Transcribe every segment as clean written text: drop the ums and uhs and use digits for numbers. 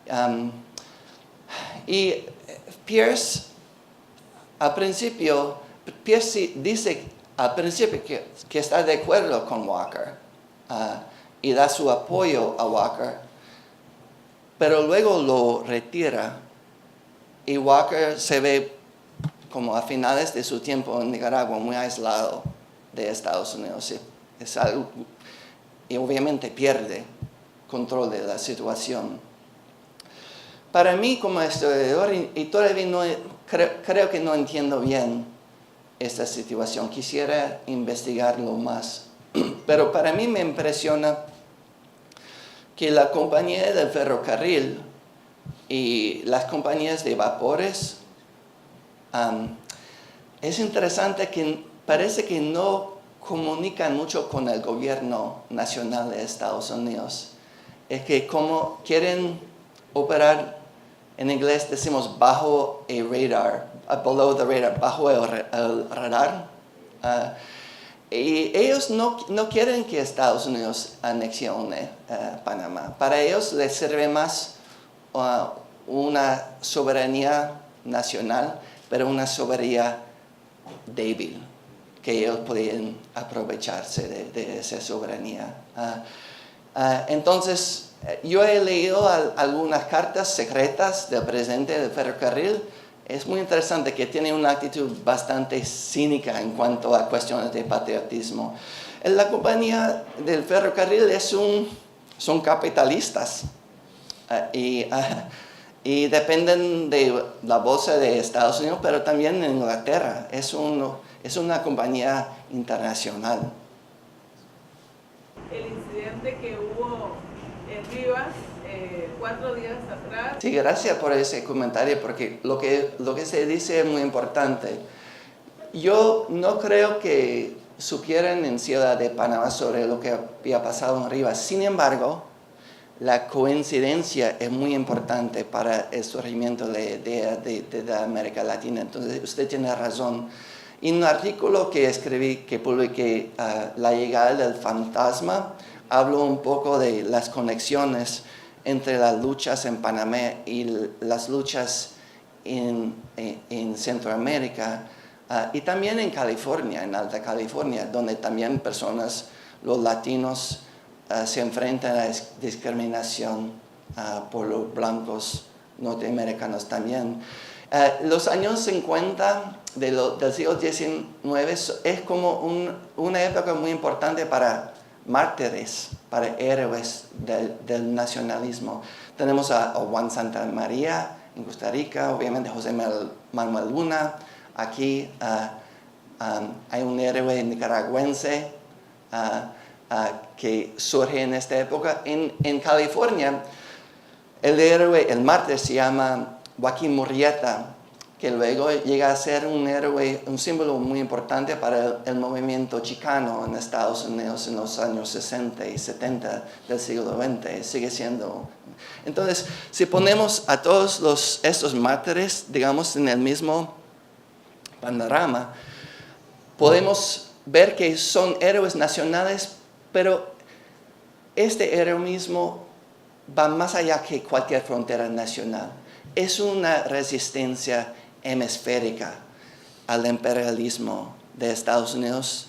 Um, y Pierce, al principio, Pierce dice al principio que está de acuerdo con Walker y da su apoyo a Walker, pero luego lo retira y Walker se ve como a finales de su tiempo en Nicaragua muy aislado de Estados Unidos y obviamente pierde control de la situación. Para mí como historiador, y todavía creo que no entiendo bien esta situación, quisiera investigarlo más, pero para mí me impresiona que la compañía del ferrocarril y las compañías de vapores, es interesante que parece que no comunican mucho con el gobierno nacional de Estados Unidos. Es que como quieren operar, en inglés decimos bajo el radar, below the radar, bajo el radar. Y ellos no quieren que Estados Unidos anexione Panamá. Para ellos les sirve más una soberanía nacional, pero una soberanía débil, que ellos podían aprovecharse de esa soberanía. Entonces, yo he leído algunas cartas secretas del presidente del ferrocarril. Es muy interesante que tiene una actitud bastante cínica en cuanto a cuestiones de patriotismo. La compañía del ferrocarril son capitalistas y dependen de la bolsa de Estados Unidos, pero también en Inglaterra. Es una compañía internacional. El incidente que hubo en Rivas 4 días atrás. Sí, gracias por ese comentario, porque lo que se dice es muy importante. Yo no creo que supieran en Ciudad de Panamá sobre lo que había pasado en Rivas. Sin embargo, la coincidencia es muy importante para el surgimiento de América Latina. Entonces, usted tiene razón. En un artículo que escribí, que publiqué, La llegada del fantasma, hablo un poco de las conexiones entre las luchas en Panamá y las luchas en Centroamérica y también en California, en Alta California, donde también los latinos, se enfrentan a discriminación por los blancos norteamericanos también. Los años 50 del siglo XIX es como una época muy importante para mártires, para héroes del nacionalismo. Tenemos a Juan Santamaría en Costa Rica, obviamente José Manuel Luna. Aquí hay un héroe nicaragüense que surge en esta época. En California, el héroe, el mártir se llama Joaquín Murrieta, que luego llega a ser un héroe, un símbolo muy importante para el movimiento chicano en Estados Unidos en los años 60 y 70 del siglo XX. Sigue siendo. Entonces, si ponemos a todos estos mártires, digamos, en el mismo panorama, podemos ver que son héroes nacionales, pero este heroísmo va más allá que cualquier frontera nacional. Es una resistencia hemisférica al imperialismo de Estados Unidos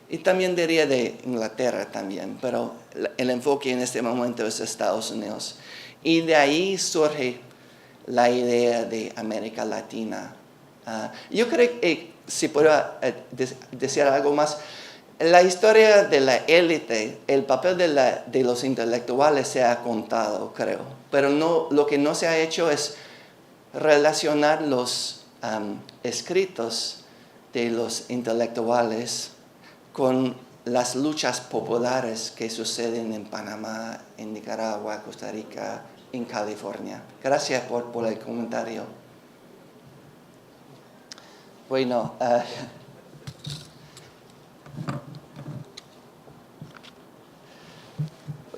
y también diría de Inglaterra también, pero el enfoque en este momento es Estados Unidos. Y de ahí surge la idea de América Latina. Yo creo que, si puedo decir algo más, la historia de la élite, el papel de los intelectuales se ha contado, creo, pero lo que no se ha hecho es relacionar los escritos de los intelectuales con las luchas populares que suceden en Panamá, en Nicaragua, Costa Rica, en California. Gracias por el comentario. Bueno,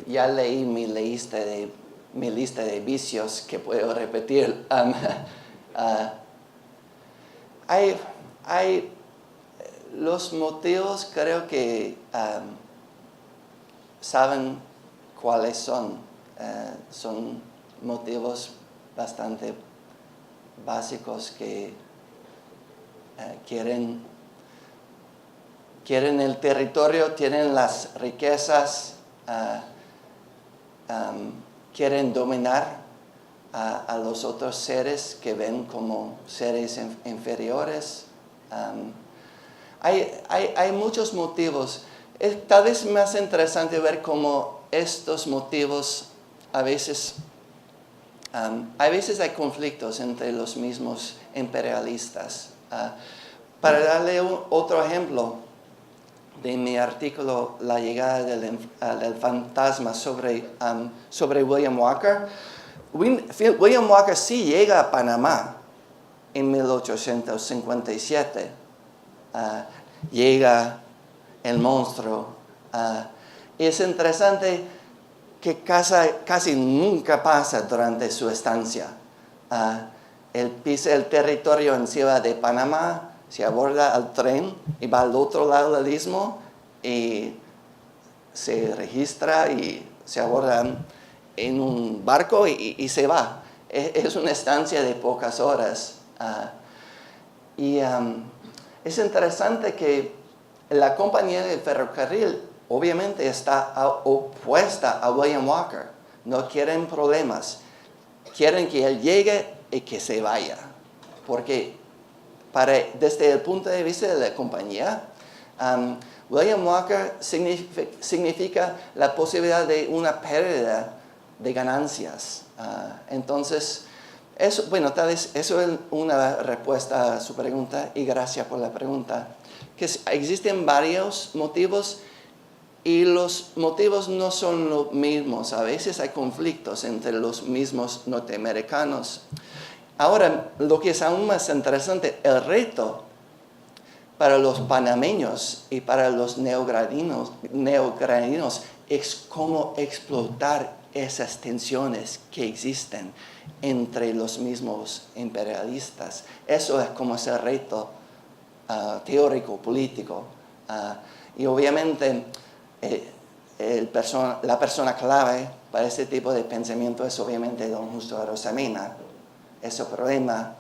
ya leí mi lista de vicios que puedo repetir. Hay los motivos, creo que saben cuáles son. Son motivos bastante básicos que quieren el territorio, tienen las riquezas, quieren dominar a los otros seres que ven como seres inferiores. Hay muchos motivos. Es tal vez más interesante ver cómo estos motivos a veces hay conflictos entre los mismos imperialistas. Para darle otro ejemplo de mi artículo, La llegada del fantasma sobre William Walker. William Walker sí llega a Panamá en 1857. Llega el monstruo. Es interesante que casi nunca pasa durante su estancia. Él pisa el territorio en Ciudad de Panamá, se aborda al tren y va al otro lado del istmo y se registra y se aborda en un barco y se va. Es una estancia de pocas horas. Es interesante que la compañía de ferrocarril obviamente está opuesta a William Walker. No quieren problemas. Quieren que él llegue y que se vaya. Porque desde el punto de vista de la compañía, William Walker significa la posibilidad de una pérdida de ganancias. Entonces, tal vez eso es una respuesta a su pregunta y gracias por la pregunta. Que existen varios motivos y los motivos no son los mismos. A veces hay conflictos entre los mismos norteamericanos. Ahora, lo que es aún más interesante, el reto para los panameños y para los neograninos es cómo explotar esas tensiones que existen entre los mismos imperialistas. Eso es como ese reto teórico, político. Y obviamente la persona clave para este tipo de pensamiento es obviamente don Justo Arosemena. Ese problema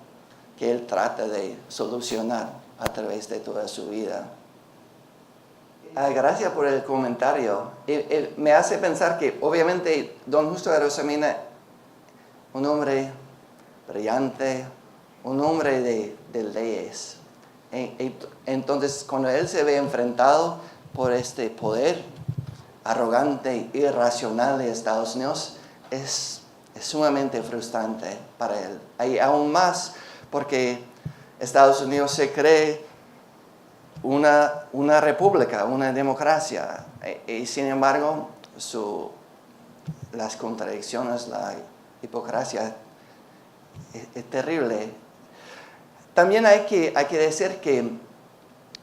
que él trata de solucionar a través de toda su vida. Gracias por el comentario. Me hace pensar que obviamente don Justo Arosemena, un hombre brillante, un hombre de leyes. Entonces, cuando él se ve enfrentado por este poder arrogante e irracional de Estados Unidos, es sumamente frustrante para él. Y aún más porque Estados Unidos se cree una república, una democracia. Y sin embargo, las contradicciones, la hipocresía es terrible. También hay que decir que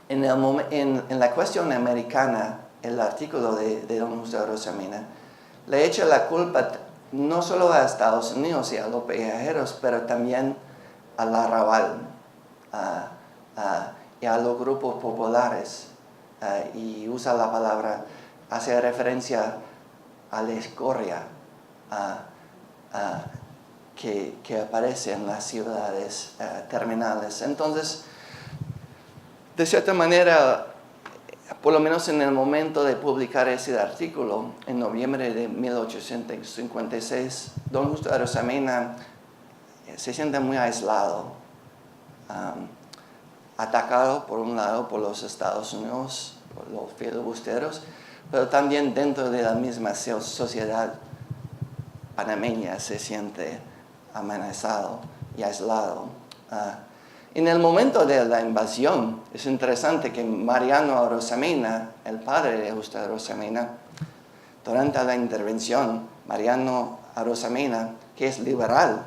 en la cuestión americana, el artículo de don Justo Arosemena le echa la culpa no solo a Estados Unidos y a los viajeros, pero también al arrabal y a los grupos populares. Y usa la palabra, hace referencia a la escoria que aparece en las ciudades terminales. Entonces, de cierta manera, por lo menos en el momento de publicar ese artículo, en noviembre de 1856, don Justo Arosemena se siente muy aislado, atacado por un lado por los Estados Unidos, por los filibusteros, pero también dentro de la misma sociedad panameña se siente amenazado y aislado. En el momento de la invasión, es interesante que Mariano Arosemena, el padre de Justo Arosemena, durante la intervención, Mariano Arosemena, que es liberal,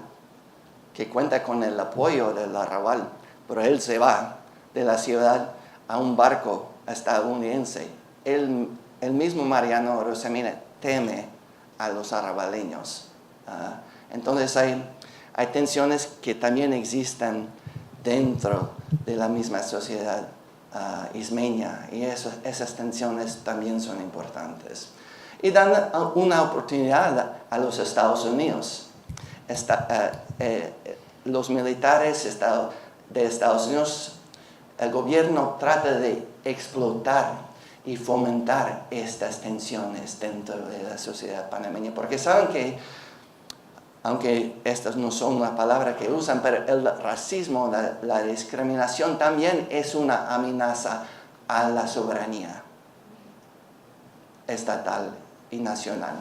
que cuenta con el apoyo del arrabal, pero él se va de la ciudad a un barco estadounidense. El mismo Mariano Arosemena teme a los arrabaleños. Entonces hay tensiones que también existen dentro de la misma sociedad ismeña, y esas tensiones también son importantes. Y dan una oportunidad a los Estados Unidos. los militares de Estados Unidos, el gobierno trata de explotar y fomentar estas tensiones dentro de la sociedad panameña, porque saben que, aunque estas no son una palabra que usan, pero el racismo, la discriminación también es una amenaza a la soberanía estatal y nacional.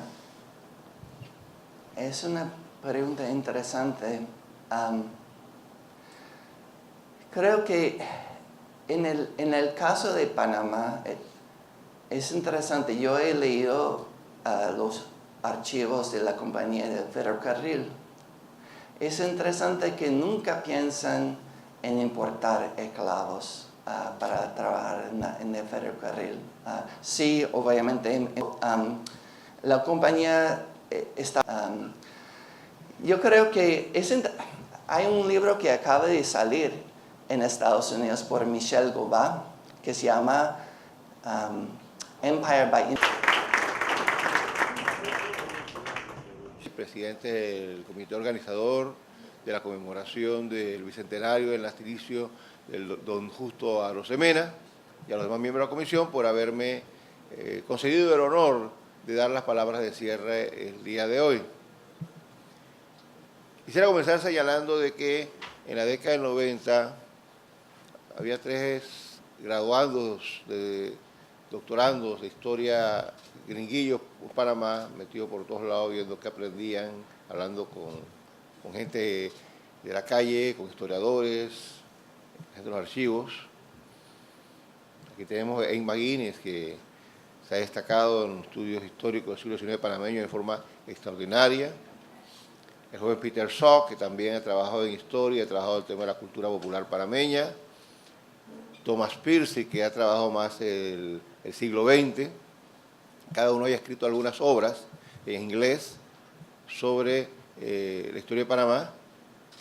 Es una pregunta interesante. Creo que en el caso de Panamá es interesante. Yo he leído los archivos de la compañía del ferrocarril. Es interesante que nunca piensan en importar esclavos para trabajar en el ferrocarril. Sí, obviamente, la compañía está... yo creo que hay un libro que acaba de salir en Estados Unidos por Michelle Goba, que se llama Empire by... Presidente del comité organizador de la conmemoración del bicentenario del natalicio del don Justo Arosemena, y a los demás miembros de la comisión por haberme concedido el honor de dar las palabras de cierre el día de hoy. Quisiera comenzar señalando de que en la década del 90 había 3 graduandos, doctorandos de historia gringuillos por Panamá, metidos por todos lados, viendo qué aprendían, hablando con gente de la calle, con historiadores, gente de los archivos. Aquí tenemos a Ein McGuinness, que se ha destacado en estudios históricos del siglo XIX panameño de forma extraordinaria. El joven Peter Sock, que también ha trabajado en historia, ha trabajado el tema de la cultura popular panameña. Thomas Percy, que ha trabajado más el siglo XX. Cada uno haya escrito algunas obras en inglés sobre la historia de Panamá.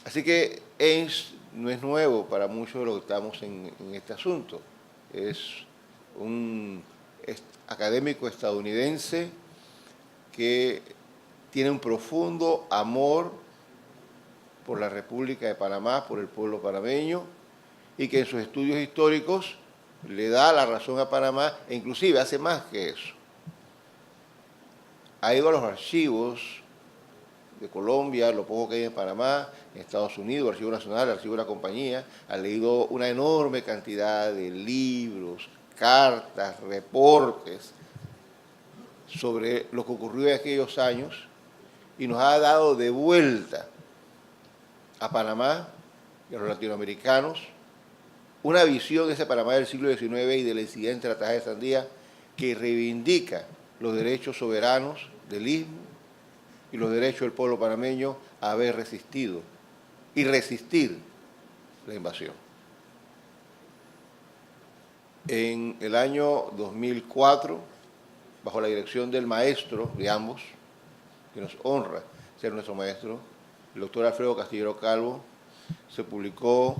Así que Ames no es nuevo para muchos de los que estamos en este asunto. Es un académico estadounidense que tiene un profundo amor por la República de Panamá, por el pueblo panameño, y que en sus estudios históricos le da la razón a Panamá, e inclusive hace más que eso. Ha ido a los archivos de Colombia, lo poco que hay en Panamá, en Estados Unidos, el Archivo Nacional, el Archivo de la Compañía, ha leído una enorme cantidad de libros, cartas, reportes sobre lo que ocurrió en aquellos años y nos ha dado de vuelta a Panamá y a los latinoamericanos una visión de ese Panamá del siglo XIX y del incidente de la Tajada de Sandía que reivindica los derechos soberanos del Istmo y los derechos del pueblo panameño a haber resistido y resistir la invasión. En el año 2004, bajo la dirección del maestro de ambos, que nos honra ser nuestro maestro, el doctor Alfredo Castillero Calvo, se publicó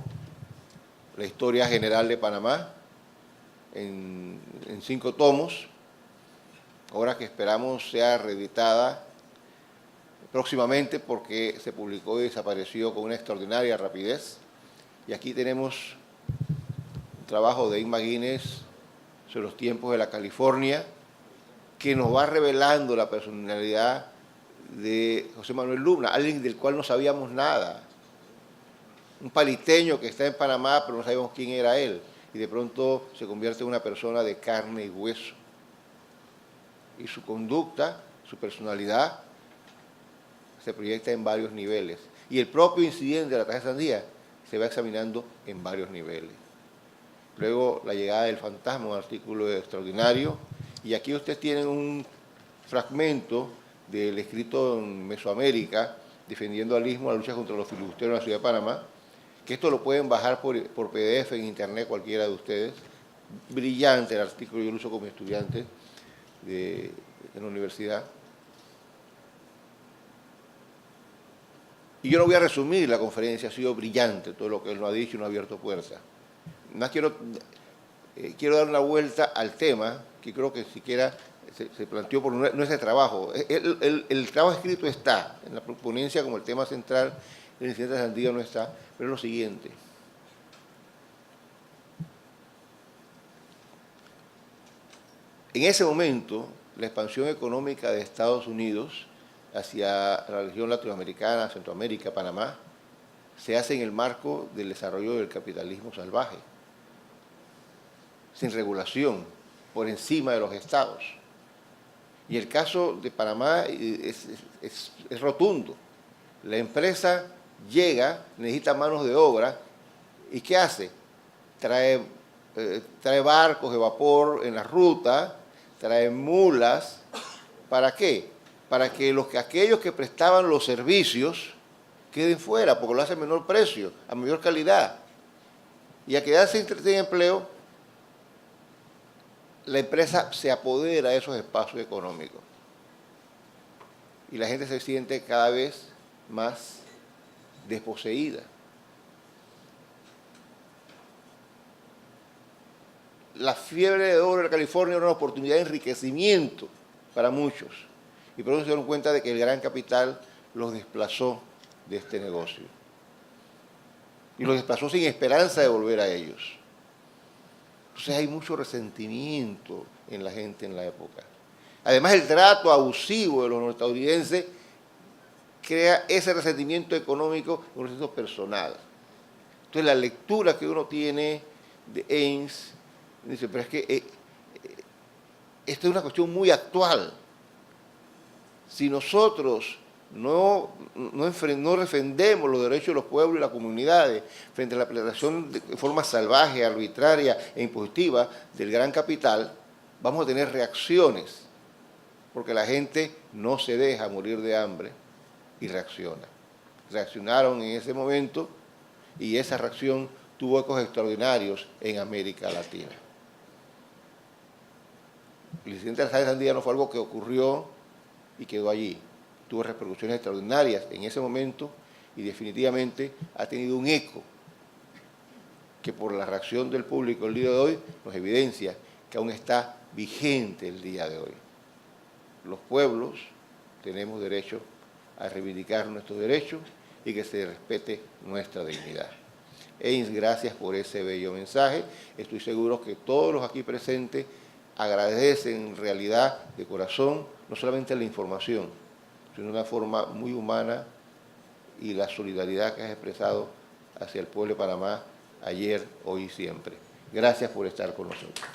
la Historia General de Panamá en 5 tomos, obra que esperamos sea reeditada próximamente porque se publicó y desapareció con una extraordinaria rapidez. Y aquí tenemos un trabajo de Ein McGuinness sobre los tiempos de la California, que nos va revelando la personalidad de José Manuel Lubna, alguien del cual no sabíamos nada. Un paliteño que está en Panamá, pero no sabemos quién era él. Y de pronto se convierte en una persona de carne y hueso. Y su conducta, su personalidad, se proyecta en varios niveles. Y el propio incidente de la Tajada de Sandía se va examinando en varios niveles. Luego, la llegada del fantasma, un artículo extraordinario. Y aquí ustedes tienen un fragmento del escrito en Mesoamérica, defendiendo al Istmo, la lucha contra los filibusteros en la ciudad de Panamá, que esto lo pueden bajar por PDF en internet cualquiera de ustedes. Brillante el artículo, yo lo uso como estudiante de la universidad. Y yo no voy a resumir la conferencia, ha sido brillante todo lo que él nos ha dicho y nos ha abierto puertas. Más quiero dar una vuelta al tema, que creo que siquiera se planteó por nuestro trabajo. El trabajo escrito está, en la ponencia como el tema central, el incidente de Sandía no está, pero es lo siguiente. En ese momento, la expansión económica de Estados Unidos hacia la región latinoamericana, Centroamérica, Panamá, se hace en el marco del desarrollo del capitalismo salvaje, sin regulación, por encima de los estados. Y el caso de Panamá es rotundo. La empresa llega, necesita manos de obra, ¿y qué hace? Trae barcos de vapor en la ruta, trae mulas. ¿Para qué? Para que aquellos que prestaban los servicios queden fuera, porque lo hacen a menor precio, a mayor calidad. Y a quedarse sin empleo, la empresa se apodera de esos espacios económicos. Y la gente se siente cada vez más desposeída. La fiebre de oro de California era una oportunidad de enriquecimiento para muchos. Y por eso se dieron cuenta de que el gran capital los desplazó de este negocio. Y los desplazó sin esperanza de volver a ellos. Entonces hay mucho resentimiento en la gente en la época. Además, el trato abusivo de los norteamericanos crea ese resentimiento económico y un resentimiento personal. Entonces, la lectura que uno tiene de Ames dice, pero es que esta es una cuestión muy actual. Si nosotros no defendemos los derechos de los pueblos y las comunidades frente a la aplicación de forma salvaje, arbitraria e impositiva del gran capital, vamos a tener reacciones, porque la gente no se deja morir de hambre y reacciona. Reaccionaron en ese momento y esa reacción tuvo ecos extraordinarios en América Latina. El incidente de Sandía no fue algo que ocurrió y quedó allí. Tuvo repercusiones extraordinarias en ese momento y definitivamente ha tenido un eco que por la reacción del público el día de hoy nos evidencia que aún está vigente el día de hoy. Los pueblos tenemos derecho a reivindicar nuestros derechos y que se respete nuestra dignidad. Ames, gracias por ese bello mensaje. Estoy seguro que todos los aquí presentes agradecen en realidad de corazón no solamente la información, sino de una forma muy humana y la solidaridad que has expresado hacia el pueblo de Panamá ayer, hoy y siempre. Gracias por estar con nosotros.